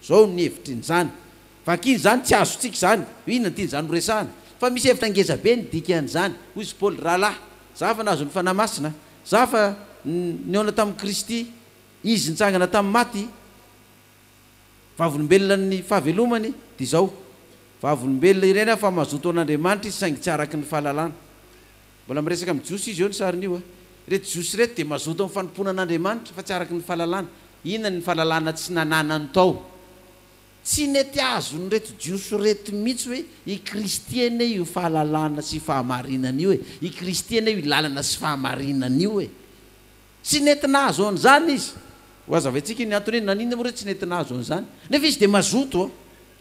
zao ny hevitry nyzany vakiny zany tsy azotsika zany inona tiany zany horesahana fa misy hevitra ngezabe ny dikan'izany hoy izy Paoly rahalahy za fa nahazo ny fanamasina za fa niona tamin'ny Kristy izy nitsangana tamin'ny maty vavolombelona ny fahavelomany dia zao vavolombelona ireny fa mazoto an'Andriamanitra izy saingy tsy araky ny fahalalana mbola miresaka amin'ny jiosy izy eo ny sarin'io reto jiosy reto dia mazoto amin'ny fanompoana an'Andriamanitra fa tsy araky ny fahalalana inona ny fahalalana tsy nananany tao tsy nety azo ny reto jiosy reto mihitsy hoe i kristiana io fahalalana sy fahamarinana io i kristiana io lalana sy fahamarinana io tsy nety nahazo an'izany izy ho aza vaintsika ny antony hoe nanina moa re tsy nety nahazo an'izany nefa izy dia mazoto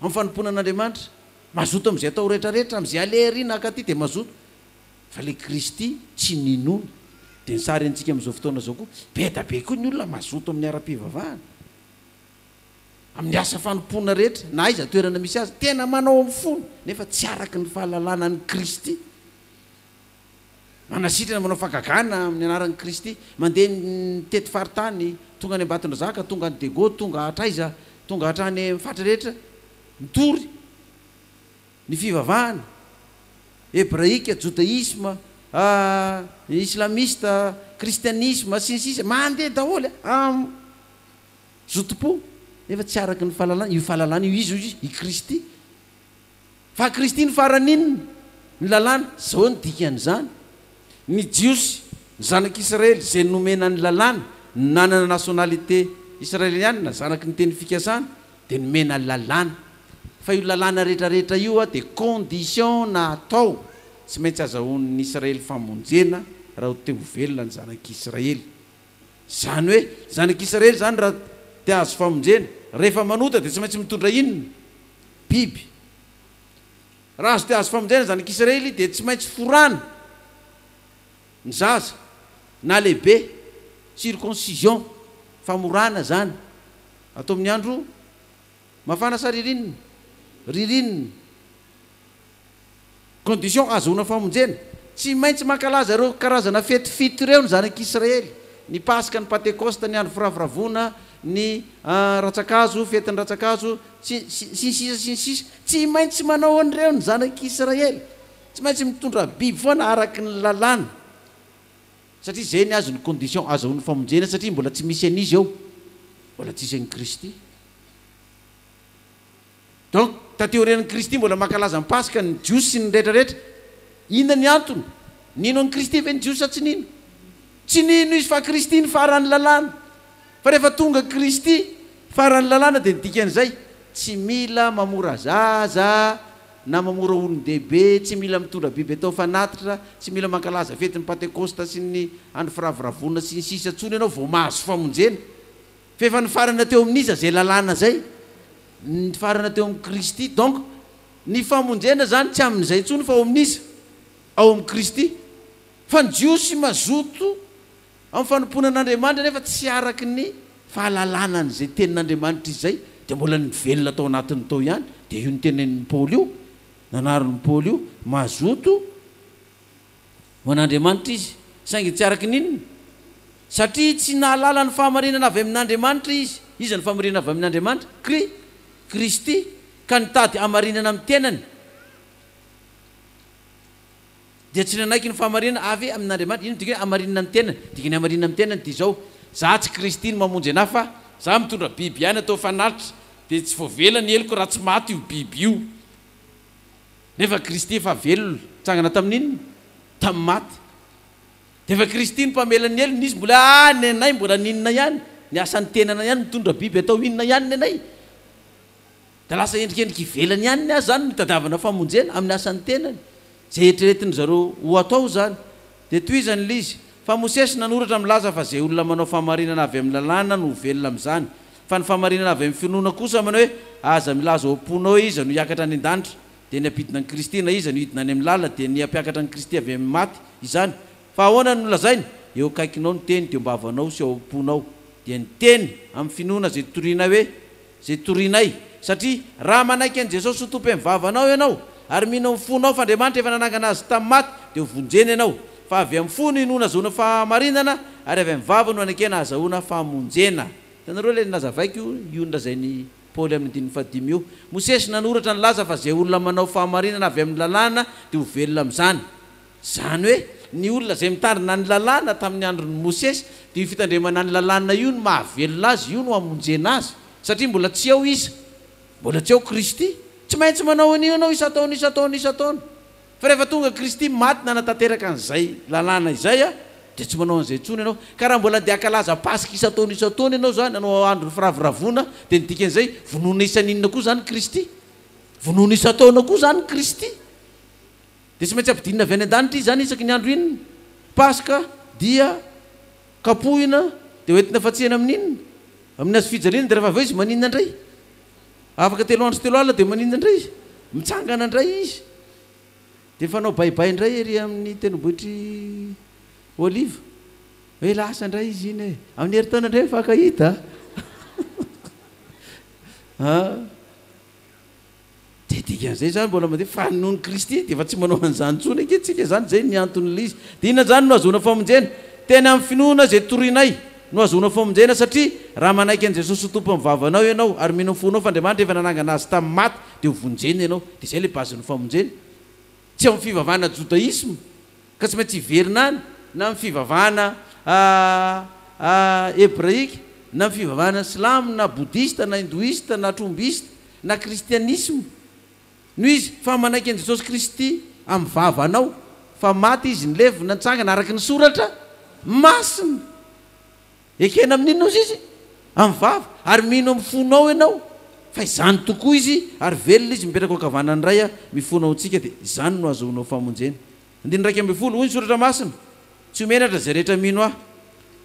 amin'ny fanompoana an'Andriamanitra mazoto amin'izay atao rehetrarehetra amin'izay alehariana akaty dia mazoto fa le Kristy tsy ninona dia ny sary antsika amin'izao fotoana zao koa be da be koa ny olona mazoto amin'ny ara-pivavahana amin'ny asa fanompoana rehetra na iza toerana misy azy tena manao amin'ny fony nefa tsy araky ny fahalalana ny Kristy manasitrana manao fagagana amin'ny anaran'ny Kristy mandeha mitety faritany tonga any Ambatondrazaka tonga any Dego tonga hatraiza tonga hatrany fatra rehetra mitory ny fivavahana hebraika judaisme islamista kristianisme sy ny sisa mandeha daholo zotopo nefa tsy araky ny fahalalana io fahalalana io izy i Kristy fa Kristy ny faraninona ny lalàna zao ny dikan'izany ny jiosy ny zanak'Israely zay nomena ny lalàna nanana nationalité israeliana zanaky ny teny fikasana dia nomena ny lalàna fa io lalàna rehetrarehetra io dia condition natao tsy maintsy azahoan'ny Israely famonjena raha te ho velona ny zanak'Israely zany hoe zanak'Israely zany raha te azo famonjena rehefa manota dia tsy maintsy mitondra inona biby raha azo te azo famonjena zanak'Israely dia tsy maintsy forana ny zaza na lehibe circoncision famorana zany atao amin'ny andro mafana sa ririnina condition azohona famonjena tsy maintsy mankalaza reo karazana fety fito ireo ny zanak'Israely ny pasika ny pentecoste ny andro firavoravoana ny ratsakazo fetiny ratsakazo sisa tsy maintsy manao an'ireo ny zanak'Israely tsy maintsy mitondra biby foana araky ny lalàna satria zay ny azo ny condition azahoan'ny famonjena satria mbola tsy misy an'izy eo mbola tsisy an'i Kristy donc tateorenan'i Kristy mbola mankalaza ny pasika ny jiosy sy ny rehetrarehetra inona ny antony nino an'i Kristy ve ny jiosy sa tsy nino tsy nino izy fa Kristy ny farany lalàna fa rehefa tonga Kristy farany lalàna dia ny dikan'izay tsy mila mamora zaza na mamora olon-dehibe tsy mila mitondra biby atao fanatitra tsy mila mankalaza fetiny pentecoste sy ny andro firavoravoana sy ny sisa tsony ianao vao mahazo famonjena fa efa ny farana teo amin'iza zay lalàna zay ny farana teo amin'ny Kristy donc ny famonjena zany tsy amin'izay tsony fa ao amin'iza ao amin'ny Kristy fa ny jiosy mazoto amin'ny fanompoana an'Andriamanitra nefa tsy araky ny fahalalana n'izay tenin'Andriamanitra izay dia mbola ny velona tao anatiny tao ihany dia io ny tenin'ny Paoly io nanaron'ny Paoly io mazoto ho an'Andriamanitra izy saingy tsy araky ninona satria tsy nahalala ny fahamarinana avy amin'Andriamanitra izy ny fahamarinana avy amin'Andriamanitra Kristy ka nitady hamarinana amin'ny tenany dia tsy nanaiky ny fahamarinana avy amin'Andriamanitra ino dika hoe hamarinana amin'ny tenany dikany hamarinana amin'ny tenany dia zao za tsy Kristy ny mamonjy anahy fa za mitondra biby ihany atao fanalitra dia tsy voavela ny heliko raha tsy maty io biby io nefa Kristy efa velona tsangana tamin'inona tamin'ny maty dia efa Kristy ny mpamelany elo nizy mbola ny anay mbola ninona ihany ny asan'ny tenana ihany mitondra biby atao inona ihany ny anay da lasa endrikendriky ivelany ihany ny azy zany mitadiavana famonjena amin'ny asan'ny tenany zay eritreretiny zareo ho atao zany dia toizany lizy fa Mosesy nanoratra milaza fa zay olona manao fahamarinana avy amin'ny lalàna no velona amin'izany fa ny fahamarinana avy amin'ny finoana kosa manao hoe aza milaza ao am-ponao iza no hiakatra any an-danitra dia ny ampidina ny Kristy na iza no hidina any amin'ny lala dia ny ampiakatra ny Kristy avy amin'ny maty izany fa ahoana no lazainy eo akaikinao ny teny dia mba avanao sy ao am-ponao dia ny teny amin'ny finoana zay toriana hoe zay torianay satria raha manaiky an' Jesosy ho tompo amin'ny vavanao ianao ary mino amin'ny fonao fa Andriamanitra efa nanangana azy tamin'ny maty dia ho vonjena ianao fa avy amin'ny fo no inona azahoana fahamarinana ary avy amin'ny vava no anakena azahoana famonjena tanareo le nazavaiko io nolazainy Paoly amin'ny andininy fahadimy io. Mosesy nanoratra ny laza fa zay olona manao fahamarinana avy amin'ny lalàna dia ho velona amin'izany. Zany hoe ny olona zay mitandrina ny lalàna tamin'ny andron'ny Mosesy dia fitandremana ny lalàna io no mahavelona azy, io no hamonjena azy. Satria mbola tsy ao izy, mbola tsy ao Kristy, tsy maintsy manao an'io anao isa-taona. Fa rehefa tonga Kristy maty nanatanteraka an'izay lalàna izay dia tsy manao an'izay intsony ianao. Ka raha mbola dia akalaza pasika isa-taona isantaona ianao zany, anao andro firaviravona, dia ny dikan'izay vonoana isan'inona koa zany Kristy, vonoana isa-taona koa zany Kristy. Dia tsy maintsy ampidinina avy any an-danitra izy zany isaky ny andro inona, pasika, dia kapohina, dia hoentina fatsihana amin'inona, amin'ny azo fijaliana. Dia rehefa avy eo izy maninona indray, afaka 3 andro 3 alina dia maninona indray izy, mitsangana indray izy. Dia fanao baibay indray ery amin'ny tendrombohitry Oliva, hoe lasa indray izy iny e, amin'ny herintaona indray fakahita. Dia dikan'izay zany mbola mandeha fanon'ny Kristy dia efa tsy manao an'izany intsony ankehitrika zany, zay ny anton'ilay izy. Dia inona zany no ahazoana famonjena? Tena amin'ny finoana zay torinay no ahazoana famonjena, satria raha manaiky an'i Jesosy ho tompo amin'ny vavanao ianao ary mino fonao fa Andriamanitra efa nanangana azy tamin'ny maty dia ho vonjena ianao. Dia izay ilay bazin'ny famonjena. Tsy amin'ny fivavahana judaisme ka tsy maintsy hiverina any, na amin'ny fivavahana hébraïque, na amin'ny fivavahana silamo, na bouddhiste, na hindoiste, na trombiste, na kristianisme. No izy fa manaiky an'i Jesosy Kristy amin'ny vavanao, fa maty izy nilevina nitsangana araky ny soratra masina. Ekena amin'inona izy izy? Amin'ny vava, ary mino amin'ny fonao ianao fa izany tokoa izy, ary velona izy mipetraka ankavanany ray mifonao antsika. Dia izany no azoonao famonjena. 9:10 hoy ny soratra masina, tsy homenatra zay rehetra mino aho,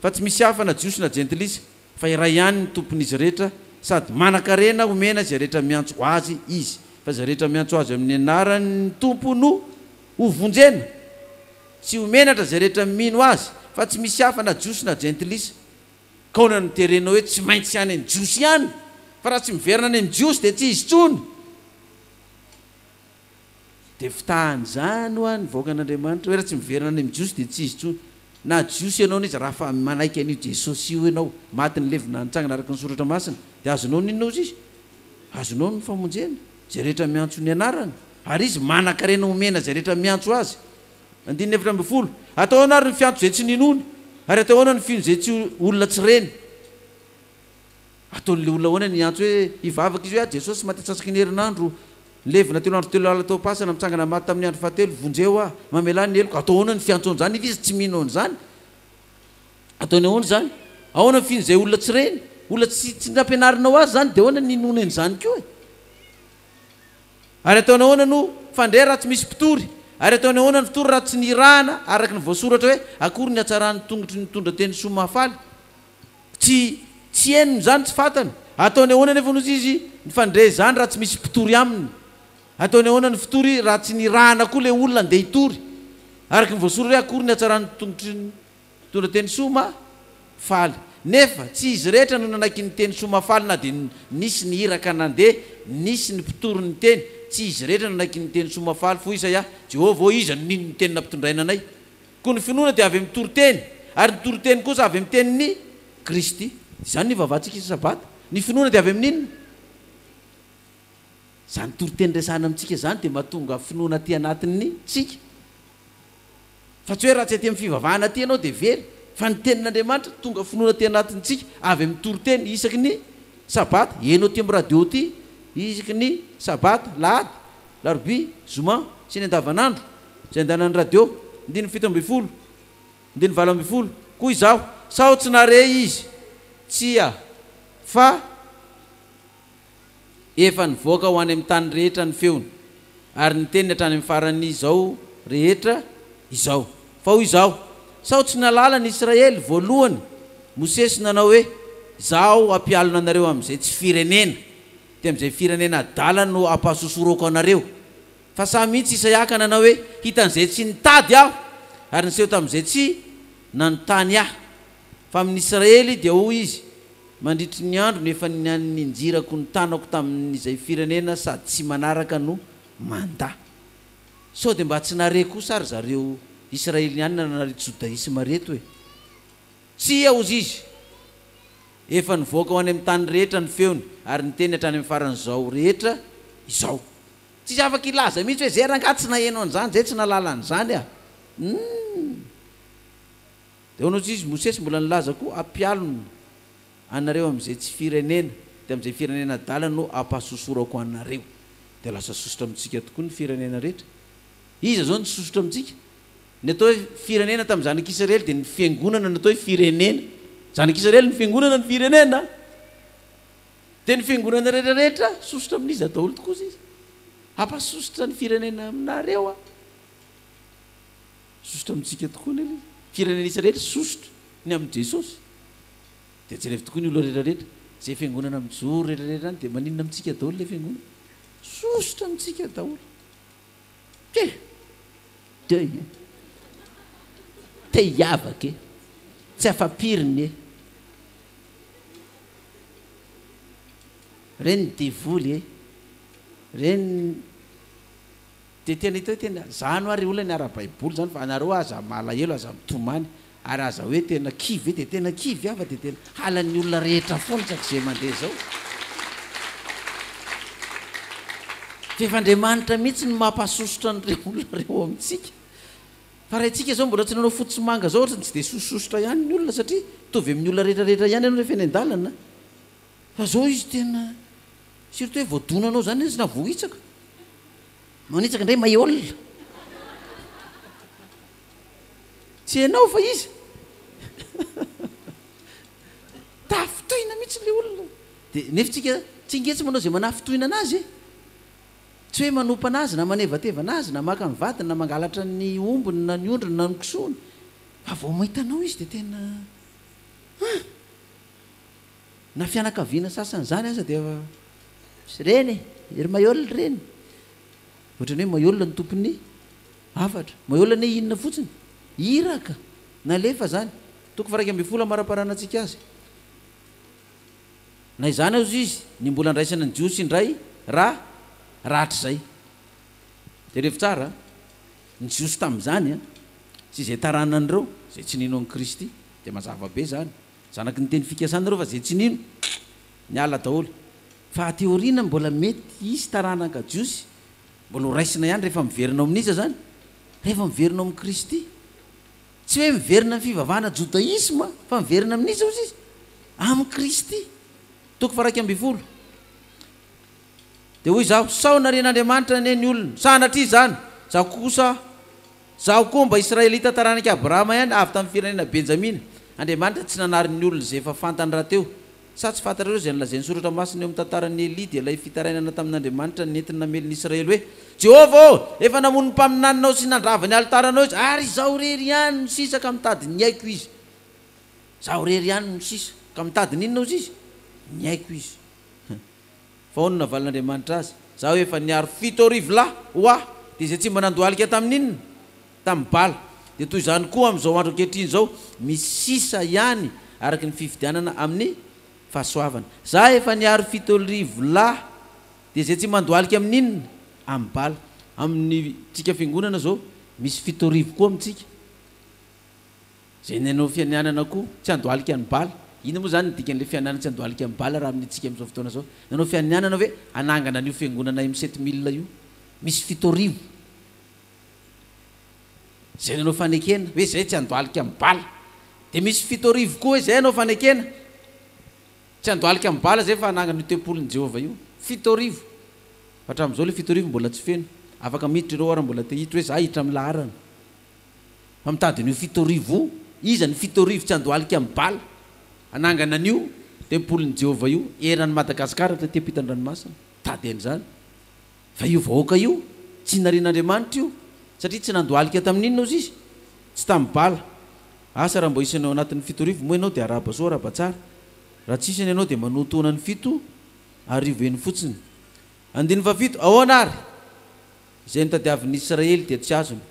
fa tsy misy hafa na jiosy na jentilisa, fa iray ihany ny tompon'izy rehetra, sady manan-karena homena zay rehetra miantso azy izy. Fa zay rehetra miantso azy amin'ny anarany tompo no ho vonjena. Tsy homenatra zay rehetra mino azy, fa tsy misy hafa na jiosy na jentilisa. Kaona ny terenao hoe tsy maintsy any amin'ny jiosy ihany, fa raha tsy miverina any amin'ny jiosy dia tsy izy tsony. Dia fitahany zany ho any vaoaka an'Andriamanitra hoe raha tsy miverina any amin'ny jiosy dia tsy izy tsony. Na jiosy ianao n'izy raha fa manaiky an'io Jesosy io ianao, maty ny levina nitsangana araka ny soratra masina, dia azonao ninona izy? Azonao ny famonjena zay rehetra miantso ny anarany, ary izy manan-karena homena zay rehetra miantso azy. 9:11 atao anary ny fiantso zay tsy ninony, ary atao ahoana ny fino zay tsy olona tsy reny. Ataon'le olona ahoana ny antso hoe hivavaka izy hoe Jesosy maty atsasaky ny herinandro, levina 3 andro 3 alina tao pasana mitsangana maty tamin'ny andro fahatelo, vonjeo mamelany ny heloko. Atao ahoana ny fiantsoany zany izy tsy mino an'izany? Ataony ahoana zany? Ahoana ny fino zay olona tsy reny, olona tsy nampianarinao azy zany, dia ahoana ny ninona an'izany koa e? Ary ataony ahoana no fandray raha tsy misy mpitory, ary ataony ahoana ny fitory raha tsy nirahana araky ny voasoratra hoe akory ny hatsarany tongotry ny tondra teny soa mahafaly. Tsy henony zany, tsy fantany. Ataony ahoana nefa nozy izy ny fandray zany raha tsy misy mpitory aminy. Ataony ahoana ny fitory raha tsy nirahana koa le olona andeha hitory araky ny voasoratra hoe akory ny hatsarany tongotry ny tondra teny soa mahafaly. Nefa tsy izy rehetra no nanaiky ny teny soa mahafaly, na dia nisy ny iraka nandeha, nisy ny mpitory ny teny, tsy izy rehetra nanaiky ny teny soa mahafaly, fo isa Jehovah iza ninony teny nampitondrainanay. Koa ny finoana dia avy amin'ny toriteny, ary ny toriteny kosa avy amin'ny tenin'ny Kristy. Izany ny vavantsika isa-sabata. Ny finoana dia avy amin'inona? Zany toriteny resahana amintsika zany dia mahatonga finoana aty anatin'ny tsika. Fa tsy hoe raha tsy aty amin'ny fivavahana aty ianao dia very, fa ny tenin'Andriamanitra tonga finoana aty anatin'ny tsika avy amin'ny toriteny isaky ny sabata. Enao aty amin'ny radio ty isaky ny sabata, lahady, larobia, zoma sy ny andavanandro zay andanan'ny radio. 9:17, 9:20 koa izaho, sao tsy nare izy tsia, fa efa nivoaka ho any amin'ny tany rehetra ny feony, ary ny teniny hatrany amin'ny farany izao rehetra izao. Fa hoy izao, sao tsy nalala ny Israely voalohany Mosesy nanao hoe zaho ampialona anareo amin'izay tsy firenena, dia amin'izay firenena adala no ampahasosoroko anareo. Fa sa mihitsy Isaiaka nanao hoe hitan'izay tsy nitady aho, ary niseho tamin'izay tsy nanontany aho. Fa amin'ny Israely dia hoy izy, mandritry ny andro nefa ninjirako ny tanako tamin'izay firenena sady tsy manaraka no manda. Sao dia mba tsy nare kosa ary zareo Israely ihany na nareto judaisme reto e? Tsy ao izy. efa nivoaka ho any amin'ny tany rehetra ny feony ary nyteny hatrany amin'ny faran'izao rehetra izao. Tsisy afaka ilaza mihitsy hoe zay rangahy tsy nahenao an'izany zay tsy nalala an'izany a. Dia hono izy Mosesy mbola nilaza koa ampialony anareo amin'izay tsy firenena dia amin'izay firenena adala no ampahasosorako anareo. Dia lasa sosotra amintsika tokoa ny firenena rehetra. Iza zao ny sosotra amintsika? Ny atao hoe firenena tamin'ny zanak'Israely dia ny fiangonana ny atao hoe firenena. Zanak'Israely ny fiangonana ny firenena. Dia ny fiangonana rehetrarehetra sosotra amin'izy daholo tokoa izy. Ampahasosotra ny firenena aminareo a. Sosotra amintsika tokoa ny firenena Israely sosotra ny amin'ny Jesosy. Dia jerevy tokoa ny olona rehetrarehetra zay fiangonana mijoro rehetrarehetra any dia maninona amintsika daholo ilay fiangonana. Sosotra amintsika daholo. Te hiavaka e, tsy afapiriny e, reny devoly e, reny dia tena hita hoe tena zany ary olona ny ara-baiboly zany fa anareo aza malahelo aza mitomany ary aza hoe tena kivy dia tena kivy ava dia tena halan'ny olona rehetra foana tsak'izay mandeha zao. Fefandriamanitra mihitsy ny mampahasosotra an'ireo olona reo amintsika. Fa raha itsika zao mbola tsy nanao fotsy manga zao ohatrany tsy dia sososotra ihany ny olona satria tovy amin'ny olona rehetrarehetra ihany ianao rehefa eny an-dalana. Fa zao izy tena surtout hoe voadonanao zany izy na vohitsaka. Manitsaka indray mahay olona. Tsy hainao fa izy. Tafitohina mihitsy ilay olona. Dia nefitsika tsy ingetsy manao izay manafitohina anazy e. Tsy hoe manompa anazy na manevateva anazy na maka ny vatiny na mangalatra ny ombony na ny ondriny na ny kisony. Fa vao mahitanao izy dia tena na fianakaviana sasany zany aza dia reny ery mahiolona reny. Ohatrany hoe mahiolona ny tompony hafatra. Mahiolona ny inona fotsiny? Iraka na lefa zany. Toko fa 2 mara-paranantsika azy. Na izany azy izy ny mbola andraisana ny jiosy indray ratra zay. Dia rehefa tsara ny jiosy tamin'izany sy izay taranan'ireo zay tsy nino an'i Kristy dia mazava be zany. Zanaky ny teny fikasanareo fa zay tsy nino ny ala daholo. Fa teoriana mbola mety isy taranaka jiosy mbola ho raisina ihany rehefa miverina ao amin'iza zany. Rehefa miverina ao amin'i Kristy. Tsy hoe miverina amin'ny fivavahana jodaisma fa miverina amin'iza ozy izy amin'ny Kristy. Toko fa 2. Dia hoy zaho sao naren'Andriamanitra ny olona sanatria zany zaho koa mba Israelita taranaka Abrahama ihany avy tamin'ny firenena Benjamina. Andriamanitra tsy nanary ny olona izay efa fantany rahateo. Sa tsy fantatrareo izay nolazain'ny soratra masina eo amin'ny tantaran'ny Eli dia ilay fitarainana tamin'Andriamanitra nentina namelon'ny Israely hoe Jehovah ô efa namono ny mpaminaninao sy nandrava ny altaranao izy ary izaho rery ihany no sisa ka mitady ny aiko izy. Zaho rery ihany no sisa ka mitady n'inona ozy izy? Ny aiko izy. Fa hono navalin'Andriamanitra azy zaho efa niaro 7 lahy ho aho dia izay tsy mba nandohalika tamin'inona? Tamin'ny Bala. Dia toy izany koa amin'izao andro ankehitriny izao misy sisa ihany araky ny fifidianana amin'ny fahasoavana. Za efa niaro 7 lahy dia izay tsy mandohalika amin'inona? Amin'ny Bala. Amin'ny tsika fiangonana zao misy 7 koa amintsika. Zay nanao fiananana koa tsy andohalika amin'ny Bala. Ino moa zany dikan'ilay fiananana tsy andohalika amin'ny Bala raha amintsika amin'izao fotoana zao? Nanao fiananana hoe anangana an'io fiangonana M7 000 io. Misy 7 zay nanao fanekena hoe zay tsy andohalika amin'ny Bala. Dia misy 7 koa hoe zay nanao fanekena tsy andohalika amin'ny Bala zay fa anangana io tempolin'i Jehovah io. 7 fa hatramin'izao ilay 7 mbola tsy feno. Afaka miditra ireo ary mbola te hitra hoe za hiditra amin'ny laharana. Fa mitady n'io 7 iza ny 7 tsy andohalika amin'ny Bala anangana an'io tempolin'i Jehovah io eran'ny Madagasikara te ampitan-dranomasina. Tady an'izany. Fa io vahoaka io tsy narin'Andriamanitra io satria tsy nandohalika tamin'inona ozy izy? Tsy tamin'ny Bala. Asa raha mbo isanao anatin'ny 7 moa ianao dia araba soa araba tsara. Raha tsy isany ianao dia manotona ny 7 eny fotsiny. 7 ahoana ary? Izay nitadiavin'ny Israely dia tsy azony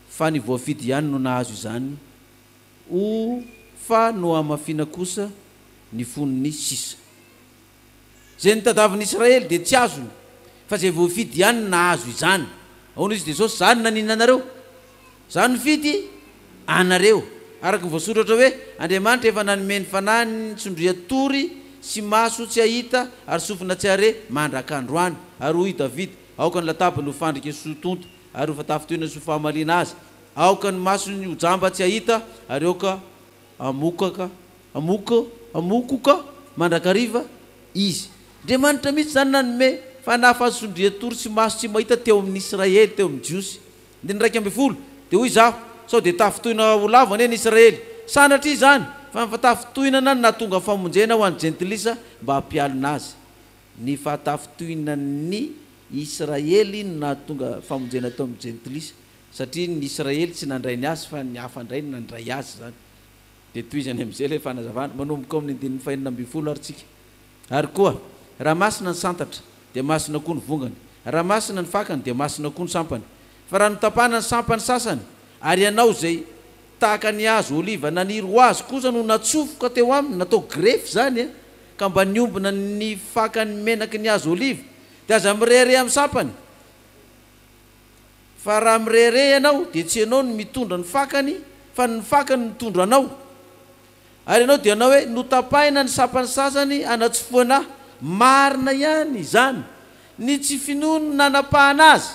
fa ny voafidy ihany no nahazo izany ho fa no amafina kosa ny fonony sisa. Izay nitadiavin'ny Israely dia tsy azony fa izay voafidy ihany nahazo izany. Ahoana izy dia Jesosy zany nanina anareo? Zany fidy anareo. araky ny voasoratra hoe Andriamanitra efa nanome ny fanahy ny tsondria tory sy maso tsy ahita ary sofina tsy are mandrak'androany. Ary hoy Davida, aoka ny latabany ho fandriky sotonto ary ho fatafitoina sy ho fahamaliana azy. Aoka ny maso ny hojamba tsy ahita ary aoka amokoka mandrakariva izy. Andriamanitra mihitsy zany nanome fanahy fahasondria tory sy maso tsy mahita teo amin'ny Israely, teo amin'ny Jiosy. Ndiny 1:12 dia hoy zaho, sao dia tafitoina ho lavo anie ny Israely. Sanatria zany fa fatafitoinana na tonga famonjena ho an'ny jentilisa mba hampialina azy. Ny fatafitoinan'ny Israely na tonga famonjena tao amin'ny jentilisa, satria ny Israely tsy nandray ny azy fa ny hafa ndray nandray azy zany. Dia toy izany amin'izay ilay fanazavana manomboka amin'ny 5:12 ary tsika. Ary koa raha masina ny santatra dia masina koa ny vongany, raha masina ny fakany dia masina koa ny sampany. Fa raha notapahana ny sampany sasany ary ianao zay tahaka ny hazo oliva naniry ho azy kosa no natsofoka teo aminy, natao grefy zany ka mba niombona ny fakany menaky ny hazo oliva, dia aza mirehare amin'ny sampany. Fa raha mirehare ianao dia tsy ianao no mitondra ny fakany fa ny fakany mitondra anao. Ary ianao dia anao hoe notapahina ny sampany sasany anatsofoana marina ihany zany, ny tsy finono nanapahana azy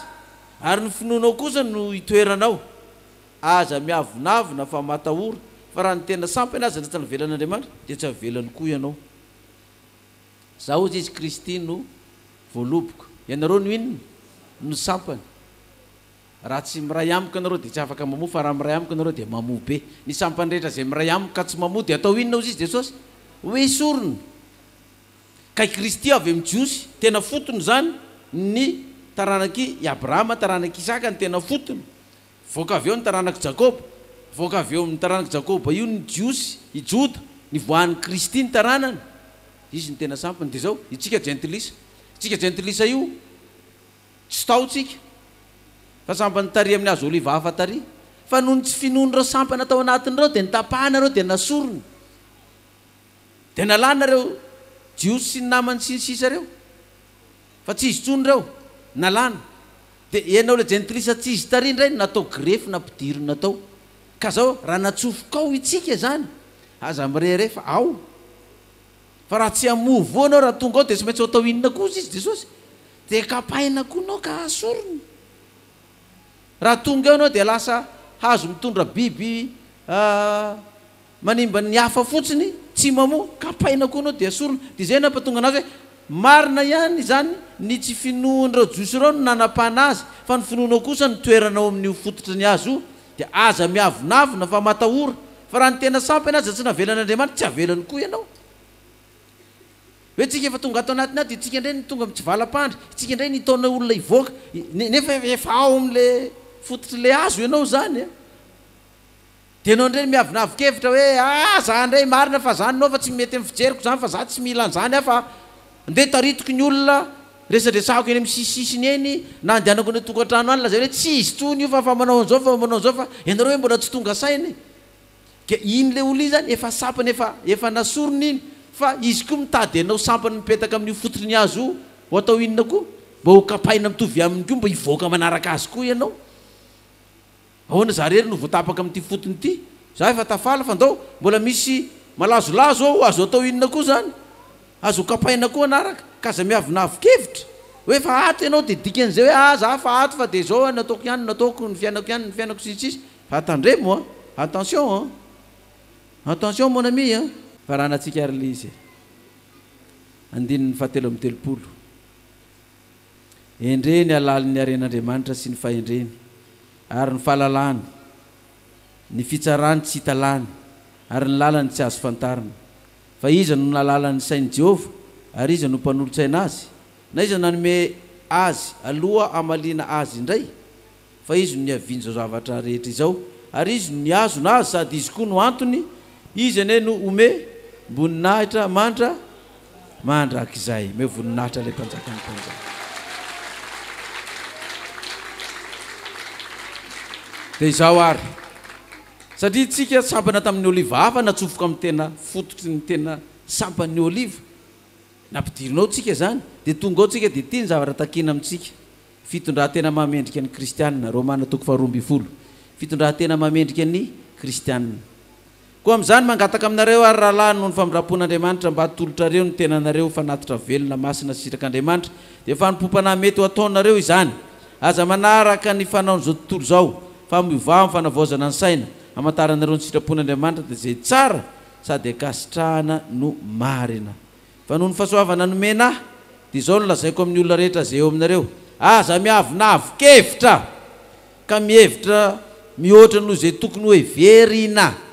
ary ny finoanao kosa no itoeranao. Aza miavonavona fa matahora, fa raha ny tena sampany azy tsy navelan'Andriamanitra dia tsy avelany koa ianao. Zaho izy Kristy no voaloboka, ianareo no inona no sampany. Raha tsy miray amiko ianareo dia tsy afaka mamoa, fa raha miray amiko ianareo dia mamoa be. Ny sampany rehetra izay miray amiko ka tsy mamoa dia atao inona izy Jesosy? Hoe isorona. Ka Kristy avy amin'ny Jiosy tena fotony zany ny taranaky Abrahama, taranaky Isaka ny tena fotony. Voaka avy eo ny taranaky Jakoba, voaka avy eo amin'ny taranaky Jakoba io ny Jiosy, i Joda, ny voan'ny Kristy ny taranany. Izy ny tena sampany. Dia zao itsika jentilisa io tsy taotsika fa sampany tary amin'ny hazo oliva hafa tary, fa noho ny tsy finoan'ireo sampany atao anatin'ireo dia nitapahana reo dia nasorony, dia nalana reo Jiosy sy ny namany sy ny sisa reo, fa tsy izy tsony reo nalana. Dia ianao le jentilisa tsy izy tary indray natao grefy na mpidirina natao. Ka zao raha natsofokao itsika zany aza mirehare fa ao. Fa raha tsy hamovo anao raha tonga ao dia tsy maintsy atao inona koa izy Jesosy? Dia kapaina koa anao ka asorony. Raha tonga eo anao dia lasa hazo mitondra biby manimba ny hafa fotsiny, tsy mamoa, kapaina koa anao dia asorony. Dia zay nampatonga anazy hoe marina ihany zany ny tsy finoan'ireo Jiosy ireo no nanapahana azy, fa ny finoanao kosa ny toeranao amin'io fototry ny azy io. Dia aza miavonavona fa matahora, fa raha ny tena sampany aza tsy navelan'Andriamanitra tsy avelany koa ianao. Hoe tsika efa tonga ato anatiny ato, itsika indray ny tonga tsy valam-pandry, itsika indray ny taona olona ivoaka, nefa efa ao amin'le fototry le azo ianao zany. Dia anao indray miavonavokevitra hoe za indray marina fa zany anao fa tsy mety amin'ny fijeriko zany, fa za tsy mila an'izany fa andeha taritiko ny olona resadresako eny amin'ny sisisiny eny na andehanako ny tokantrano any lazay hoe tsy izy tsony io fa manao an'izao fa manao an'izao, fa ianareo hoe mbola tsy tonga sainy. Ke iny le olo iny zany efa sampany efa nasorony iny, fa izy koa mitady anao sampany mipetaka amin'io fototry ny azo io ho atao inona koa? Mba ho kapaina mitovy aminy koa, mba hivoaka manaraka azy koa ianao. Ahoana za rery no voatapaka amin'ity fotony ity? Za efa tafala fa ndao mbola misy malazolazo ao, azo atao inona koa zany? Azo kapaina koa anaraka. Ka za miavonavokevitra hoe fa ato ianao dia dikan'izay hoe za fa ato fa dia zao nataoko ihany, nataoko ny fiainako ihany, ny fiainako sisisy. Fa atandremo attention attention mon ami fa raha natsika ary le izy. Andininy 7:30 endreny alalin'ny haren'Andriamanitra sy ny fahendreny ary ny fahalalahany, ny fitsarany tsy hitalany ary ny lalany tsy azo fantarina. Fa iza no nalalan'ny sain'i Jehova ary iza no mpanolotsaina azy? Na iza nanome azy aloha amaliana azy indray? Fa izy no niaviany zao zavatra rehetra izao ary izy no niazona azy sady izy koa no antony. Izy ane no ome voninahitra mandrakizay. Me voninahitra ilay mpanjakany mpanjaka. Dia izao ary satria tsika sampana tamin'ny oliva hafa natsofoka amin'ny tena fototry ny tena sampan'ny oliva, nampidirinao tsika zany, dia tonga ao tsika dia tia ny zavatra takina amintsika. Fitondran-tena mamendrika ny kristianina, Romana 12:20. Fitondran-tena mamendrika ny kristianina. koa amin'izany mangataka aminareo ary rahalahy noho ny famindram-pon'Andriamanitra mba hatolotrareo ny tenanareo fanatitra velona masina sirak'Andriamanitra dia fanompom-panahy mety ho ataonareo izany aza manaraka ny fanaon'izao tontolo izao fa miovao fanavaozana ny saina hamantaranareo ny sitrapon'Andriamanitra dia izay tsara sady akasitrahana no marina fa noho ny fahasoavana nomena dia izao no lazaiko amin'ny olona rehetra izay eo aminareo aza miavinavokevitra ka mihevitra mihoatra noho izay tokony hoe verina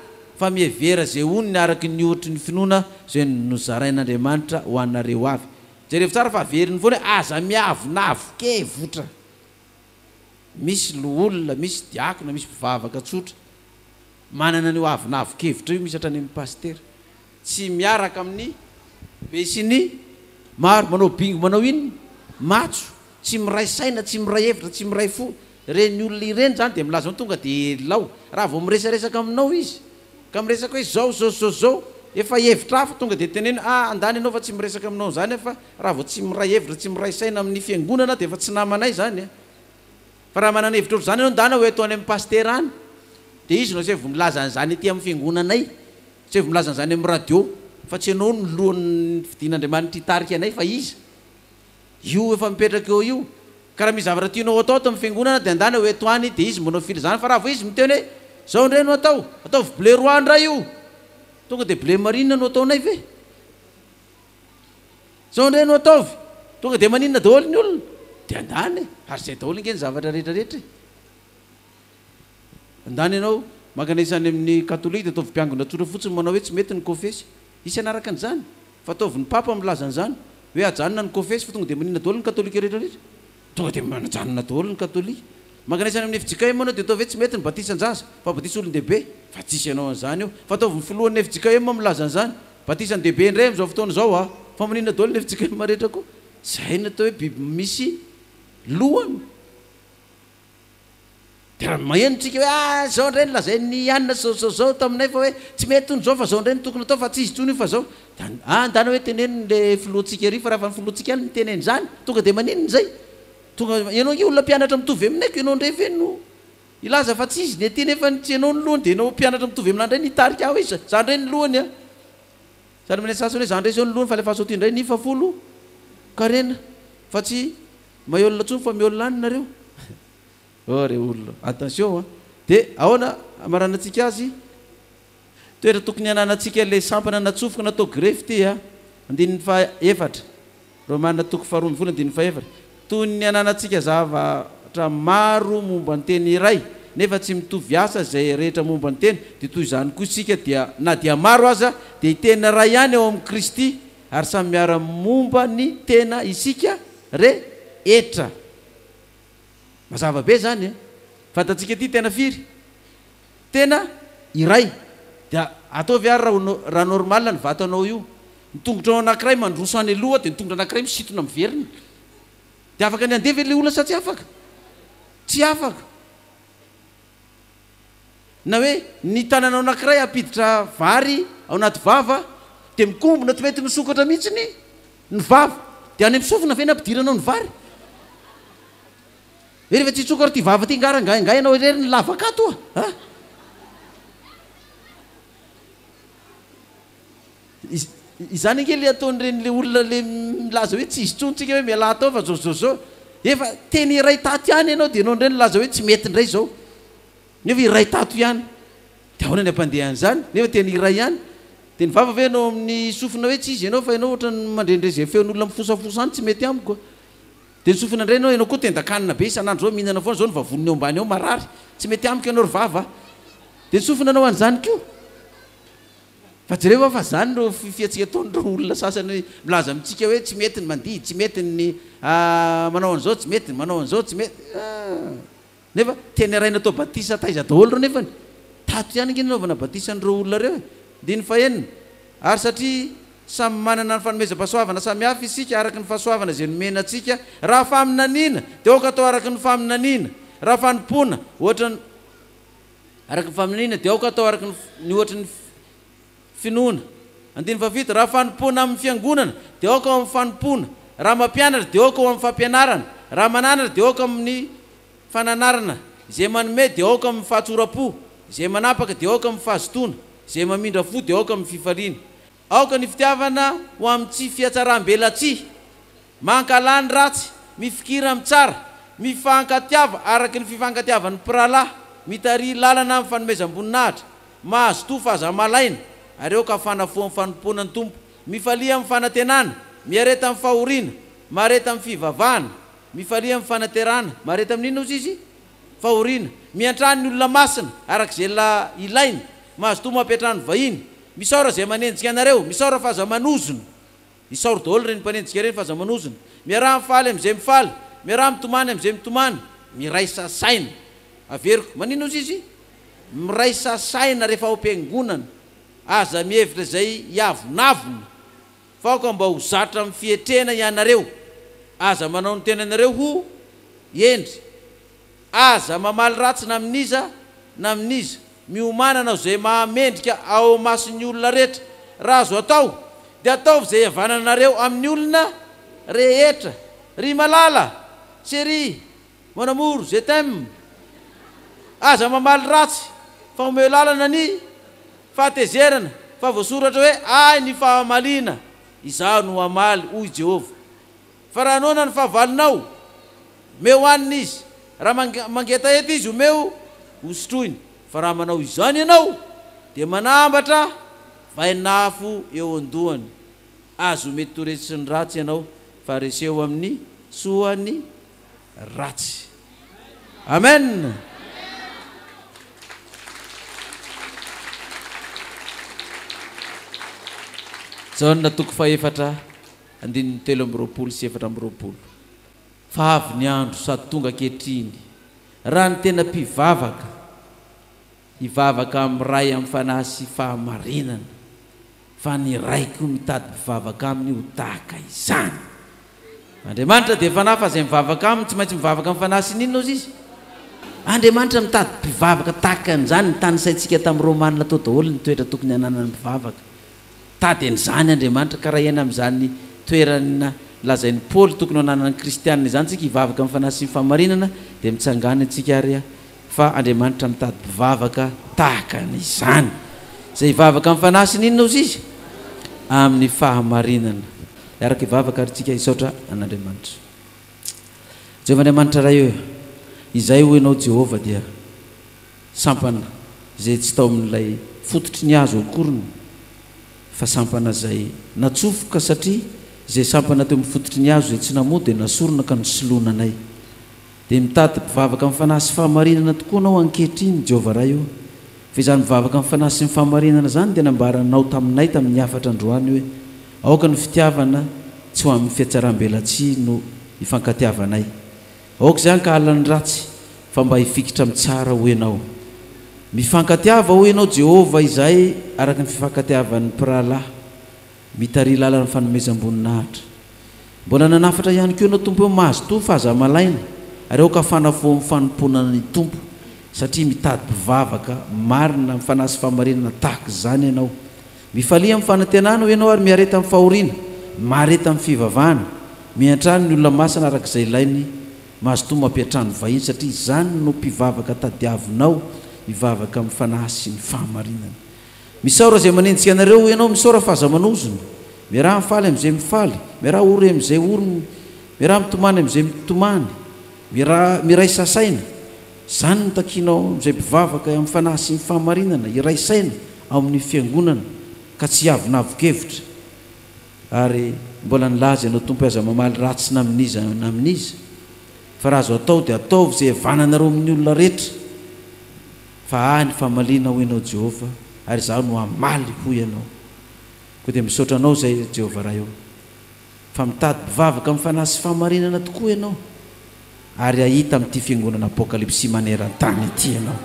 fa mievera zay onony araky ny ohatry ny finoana zay nozarain'Andriamanitra ho anareo avy jereo tsara fa veriny foana aza miavinavokevitra misy loolona misy diakona misy mpivavaka tsotra manana an'io avinavokevitra io misy hatrany amin'ny paster tsy miaraka amin'ny be sy ny maro manao bingo manao iny matso tsy miray saina tsy miray hevitra tsy miray fo reny olona ireny zany dia milaza tonga dia lao raha vao miresaresaka aminao izy ka miresaka hoe zao efa hevitra hafa tonga dia teneny andany ianao fa tsy miresaka aminao zany fa raha vao tsy miray hevitra tsy miray saina amin'ny fiangonana dia efa tsy namanay zany fa raha manana hevitra ohatry zany ianao ndana hoe atao any amin'ny paster any dia izy no tsy vao milaza an'izany ety amin'ny fiangonanay tsy vao milaza an'izany amin'ny radio fa tsy ianao no lohan'ny fidin'Andriamanitra hitarika anay fa izy io efa mipetraka eo io ka raha misy zavatra tianao atao amin'ny fiangonana dia andana hoe etoany dia izy manao fily zany fa raha vao izy miteny hoe zao ndray no ataovy blé roi ndray io tonga dia blé marine no ataonay ve zao ndray no ataovy tonga dia maninona daholo ny olona dia andany ary zay daholo ingeny zavatra rehetrarehetra andany ianao mankanesany amin'ny katolika dia ataovy mpiangona tsotra fotsiny manao hoe tsy mety ny kofesy isy anaraka an'izany fa ataovy ny papa milaza an'izany hoe ajanona ny kofesy fa tonga dia maninona daholo ny katolika rehetrarehetra tonga dia manajanona daholo ny katolika mankanesany amin'ny FJK manao dia ataovy hoe tsy mety ny batisan-jaza fa batisa olon-dehibe fa tsisy ianao an'izany io fa ataovy ny filohan'ny FJK milaza an'izany batisan-dehibe indray amin'izao fotoana izao fa maninona daholo ny FJK rehetra koa zay no atao hoe biby misy lohany dia raha mahenontsika hoe zao indray no lazay ny anina zao taminay fa hoe tsy mety nyzao fa zao indray ny tokony atao fa tsy izy tsony io fa zao andana hoe teneny le filohantsika ery fa raha fa ny filohantsika any ny teneny zany tonga dia maninona zay tonga ianao olona mpianatra mitovy aminayko ianao ndray ve no ilaza fa tsy izy ny aty nefa tsy ianao ny lohany dia ianao mpianatra mitovy aminah ndray nitarika aho izy za ndray ny lohany sady mine sasany hoe za ndray zao ny lohany fa lefa asoty indray ny fafolo karena fa tsy mahiolona tsony fa miolona any nareo re olona attention dia ahoana amaranantsika azy toetra tokony hananantsika le sampana natsofoka natao grefy ty andininy faefatra romana toko faharoa volana andininy faefatra toy ny hananantsika zavatra maro momba ny teny iray nefa tsy mitovy asa zay rehetra momba ny teny dia toy izany koa isika dia na dia maro aza dia itena ray ihany eo amin'ny Kristy ary samy miara momba ny tena isika rehetra mazava be zany fantatsika ty tena firy tena iray dia ataovy ary raha normal ny vatanao io nitongotra ao anankiray mandroso any aloha dia nitongotra anankiray misitona miverina dia afaka ny andevy le olona sa tsy afaka tsy afaka na hoe ny tananao anankiray apiditra vary ao anaty vava dia mikombona tsy mety misokatra mihitsy ny vava dia any am'sofina ve nampidiranao ny vary rehefa tsy tsokatra ty vava ty ngarangaingay anao rery ny lavakato izany ange le ataon'ireny le olona le milaza hoe tsy izy tsontsika hoe miala tao fa zao efa teny iray tato ihany ianao dia ianao indray nilaza hoe tsy mety indray zao nefa iray tato ihany dia ahoana ny ampandeha an'izany nefa teny iray ihany dia ny vava ve anao amin'ny sofina hoe tsy izy ianao fa ianao ohatra ny mandrendray zay feon'olona mifosafosany tsy mety amiko dia ny sofina indray ianao koa tendakanina be isan'andro zao mihinana foana zao ny vavoniny eo ambany eo marary tsy mety amiko ianao ry vava dia ny sofina anao an'izany koa fa jereo fa zany ro fiatsika ataon'ro olona sasany milaza amintsika hoe tsy mety ny mandihy tsy mety ny manao an'izao tsy mety ny manao an'izao tsy mety nefa teny raina atao batisa taiza daholo reo nefany tato ihany nge nanaovana batisan'ireo olona reo dia ny fahenina ary satria samy manana ny fanomezam-pahasoavana samy hafa isika araky ny fahasoavana zay nomena atsika raha faminaniana dia aoka atao araky ny faminaniana raha fanompona ohatra araky ny faminaniana dia aoka atao araky ny ohatra ny finoana andiny fafito raha fanompona amin'ny fiangonana dia aoka ao amin'ny fanompona raha mampianatra dia aoka ao amin'ny fampianarana raha mananatra dia aoka amin'ny fananarana izay manome dia aoka amin'ny fahatsoram-po izay manapaka dia aoka amin'ny fahazotoana zay mamindra fo dia aoka amin'ny fifaliana aoka ny fitiavana ho amin'ny tsy fiatsaram-belatsy mankalany ratsy mifikira amin'ny tsara mifankatiava araky ny fifankatiavan'ny piralahy mitary lalana amin'ny fanomezam-boninahitra mahazo to fahazamalaina ary eo ka fanafoa amin'ny fanompoana ny tompo mifalia amin'ny fanantenana miareta amin'ny fahoriana mareta amin'ny fivavahana mifalia amin'ny fanaterana mareta amin'ino ozy izy fahoriana miantrany ny olona masina arak'izay la ilaina mahazo to mampiatrany vahiny misaora zay manenjika anareo misaora fahazamanozona isaora daholo reny mpanenjika reny fahazamanozona miaraha mifaly am'izay mifaly miaraha mitomany am'izay mitomany miray sasaina averiko manino ozy izy miray sasaina rehefa ao am-piangonana aza mihevitra zay iavonavona faoka mba ho zatra amin'ny fietrena ianareo aza manao ny tenanareo ho endry aza mamaly ratsy na aminiza na aminiza miomanana zay mahamendrika ao masony olona rehetra raha azo atao dia ataovy zay havananareo amin'ny olona rehetra ry malala chéri mon amour je t'aime aza mamaly ratsy fa omeo lalana ny fahatezerana fa voasoratra hoe ay ny fahamalina izaho no amaly hoy Jehova fa raha anona ny fahavalinao meo anina izy raha mangeta eto izy omeo hosotroiny fa raha manao izany ianao dia manambatra vainafo eo andohany azo mety toresy ny ratsy ianao fa reseho amin'ny soany ratsy amen Jaona toko faefatra andininy 7:20 fa avy ny andro sady tonga kehitriny raha ny tena mpivavaka hivavaka amin'ny ray amin'ny fanahy sy fahamarinana fa ny raiko mitady mpivavaka aminy ho tahaka izany Andriamanitra dia fanahy fa zay mivavaka aminy tsy maintsy mivavaka amin'ny fanahy sy ninona ozy izy Andriamanitra mitady mpivavaka tahaka an'izany ny tany saintsika tamin'ny Romanina tao daholo ny toetra tokony hananany mpivavaka tady an'izany Andriamanitra ka raha ena amin'izany toerana lazain'ny Paoly tokony hananany kristianina izany tsika hivavaka amin'ny fanahy sy ny fahamarinana dia mitsangana antsika ary fa Andriamanitra mitady mpivavaka tahaka an'izany zay hivavaka amin'ny fanahy sy ninona ozy izy amin'ny fahamarinana araka hivavaka ary tsika hisaotra an'Andriamanitra Jehova Andriamanitra raha eo izay ho ianao Jehova dia sampana zay tsy tao amin'ilay fototry ny azo akoriny fa sampana zay natsofoka satria zay sampana teo amin'ny fototry ny azo zay tsy namody dia nasorona ka nosoloana anay dia mitady mpivavaka amin'ny fanahy sy fahamarinana tokoa anao ankehitriny Jehova raha eo fa izany mivavaka amin'ny fanahy sy ny fahamarinana zany dia nambaranao taminay tamin'ny afatra androany hoe aoka ny fitiavana tsy ho amin'ny fiatsaram-belatsy no hifankatiavanay aoka zany ka alany ratsy fa mba hifikitra amin'ny tsara ho ianao mifankatiava ho ianao Jehova izay araka ny fifankatiavan'ny piralahy mitary lalana fanomezam-boninahitra mbola nanafatra ihany koa ianao tompo eo mahazo to fahazamalaina ary aoka fanafo amin'ny fanomponana ny tompo satria mitady mpivavaka marina amin'ny fanahy sy fahamarinana tahaka izany ianao mifalia amin'ny fanantenana ho ianao ary miareta amin'ny fahoriana mareta amin'ny fivavahana miantrany ny olona masina arak'izay ilainy mahazo to mampiatrany vahiny satria izany no mpivavaka tadiavinao hivavaka amin'ny fanahy sy ny fahamarinana misaora zay manenjika anareo ianao misaora fahazamanozona miaraha mifaly am'izay mifaly miaraha ory am'izay orony miaraha mitomany am'izay mitomany miray sasaina zany no takinao am'izay mpivavaka amin'ny fanahy sy ny fahamarinana iray saina ao amin'ny fiangonana ka tsy avinavokevitra ary mbola nilaza ianao tompo aza mamaly ratsy na aminiza na aminiza fa raha azo atao dia ataovy zay havananareo amin'ny olona rehetra fa any fahamaliana ho ianao Jehova ary zaho no amaly ho ianao koa dia misaotra anao zay Jehova raha eo fa mitady mpivavaka amin'ny fanahy sy fahamarinana tokoa ianao ary ahita amin'ity fiangonana apokalipsy maneran-tany ity ianao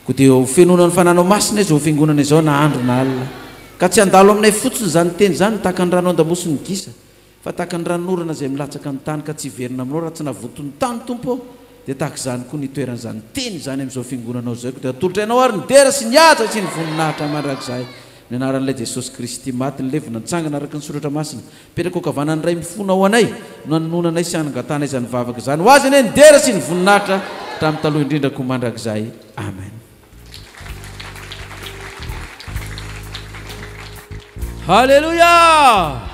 koa dia ho fianonan'ny fananao masina izy ho fiangonana izao na andro na alina ka tsy andalo aminay fotsiny zany teny zany tahaka ny rano an-damosiny gisa fa tahaka ny ranorana zay milatsaka ny tany ka tsy verina aminao raha tsy navotony tany tompo dia tahaka izany koa ny toeran'izany teny zany amin'izao fiangonanao zay ko dia atolotra ianao ary ny dera sy ny aja sy ny voninahitra mandrak'izay ny anaran'ilay Jesosy Kristy maty ny levona nitsangana araka ny soratra masina petraka ho kavanany ray mifona ho anay no anonanay sy anangatana izany vavaka izany ho azy ane ny dera sy ny voninahitra hatramin'ny taloha indrindra ko mandrak'izay amen Haleluya.